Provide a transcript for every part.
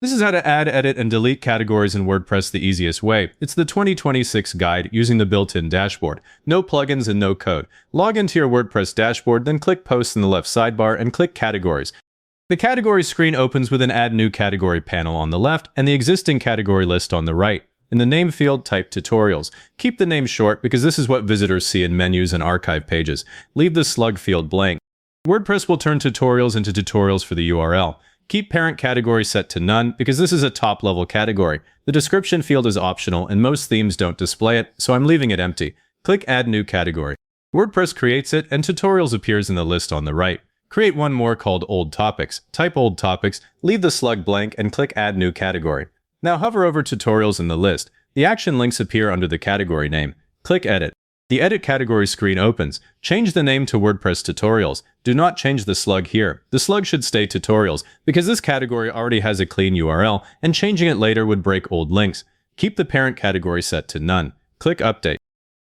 This is how to add, edit, and delete categories in WordPress the easiest way. It's the 2026 guide using the built-in dashboard. No plugins and no code. Log into your WordPress dashboard, then click Posts in the left sidebar and click Categories. The Categories screen opens with an Add New Category panel on the left and the existing category list on the right. In the name field, type Tutorials. Keep the name short because this is what visitors see in menus and archive pages. Leave the slug field blank. WordPress will turn tutorials into tutorials for the URL. Keep parent category set to none because this is a top-level category. The description field is optional and most themes don't display it, so I'm leaving it empty. Click Add New Category. WordPress creates it and Tutorials appears in the list on the right. Create one more called Old Topics. Type Old Topics, leave the slug blank, and click Add New Category. Now hover over Tutorials in the list. The action links appear under the category name. Click Edit. The Edit Category screen opens. Change the name to WordPress Tutorials. Do not change the slug here. The slug should stay Tutorials because this category already has a clean URL and changing it later would break old links. Keep the parent category set to none. Click Update.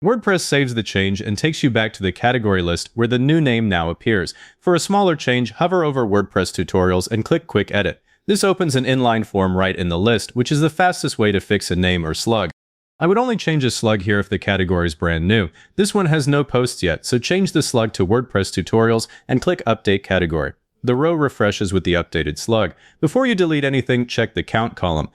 WordPress saves the change and takes you back to the category list where the new name now appears. For a smaller change, hover over WordPress Tutorials and click Quick Edit. This opens an inline form right in the list, which is the fastest way to fix a name or slug. I would only change a slug here if the category is brand new. This one has no posts yet, so change the slug to WordPress Tutorials and click Update Category. The row refreshes with the updated slug. Before you delete anything, check the count column.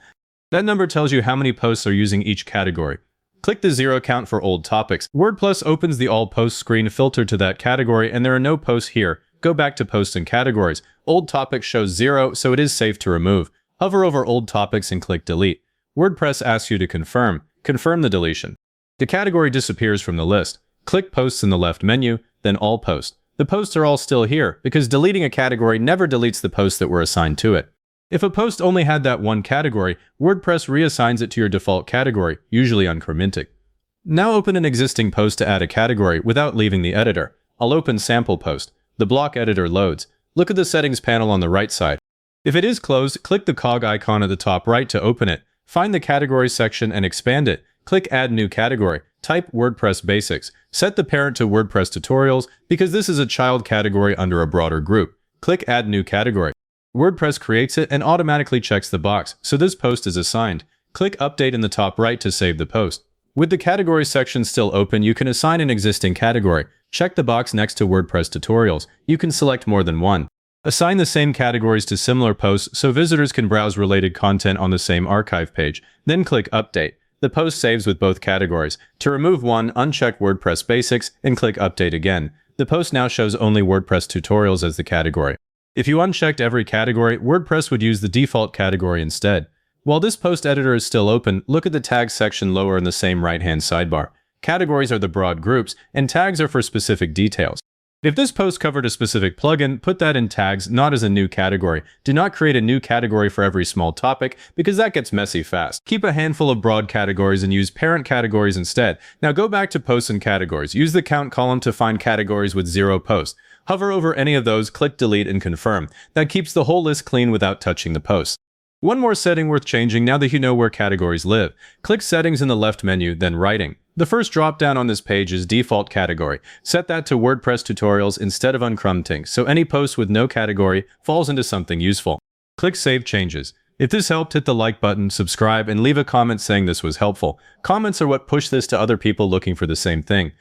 That number tells you how many posts are using each category. Click the 0 count for old topics. WordPress opens the All Posts screen filtered to that category and there are no posts here. Go back to Posts and Categories. Old Topics shows 0, so it is safe to remove. Hover over Old Topics and click Delete. WordPress asks you to confirm. Confirm the deletion. The category disappears from the list. Click Posts in the left menu, then All Posts. The posts are all still here because deleting a category never deletes the posts that were assigned to it. If a post only had that one category, WordPress reassigns it to your default category, usually uncromintic. Now open an existing post to add a category without leaving the editor. I'll open Sample Post. The block editor loads. Look at the settings panel on the right side. If it is closed, click the cog icon at the top right to open it. Find the Categories section and expand it. Click Add New Category. Type WordPress Basics. Set the parent to WordPress Tutorials because this is a child category under a broader group. Click Add New Category. WordPress creates it and automatically checks the box, so this post is assigned. Click Update in the top right to save the post. With the Categories section still open, you can assign an existing category. Check the box next to WordPress Tutorials. You can select more than one. Assign the same categories to similar posts so visitors can browse related content on the same archive page. Then click Update. The post saves with both categories. To remove one, uncheck WordPress Basics and click Update again. The post now shows only WordPress Tutorials as the category. If you unchecked every category, WordPress would use the default category instead. While this post editor is still open, look at the Tags section lower in the same right-hand sidebar. Categories are the broad groups, and tags are for specific details. If this post covered a specific plugin, put that in tags, not as a new category. Do not create a new category for every small topic, because that gets messy fast. Keep a handful of broad categories and use parent categories instead. Now go back to Posts and Categories. Use the count column to find categories with 0 posts. Hover over any of those, click Delete and confirm. That keeps the whole list clean without touching the posts. One more setting worth changing now that you know where categories live. Click Settings in the left menu, then Writing. The first drop-down on this page is Default Category. Set that to WordPress Tutorials instead of uncromintic, so any post with no category falls into something useful. Click Save Changes. If this helped, hit the like button, subscribe, and leave a comment saying this was helpful. Comments are what push this to other people looking for the same thing.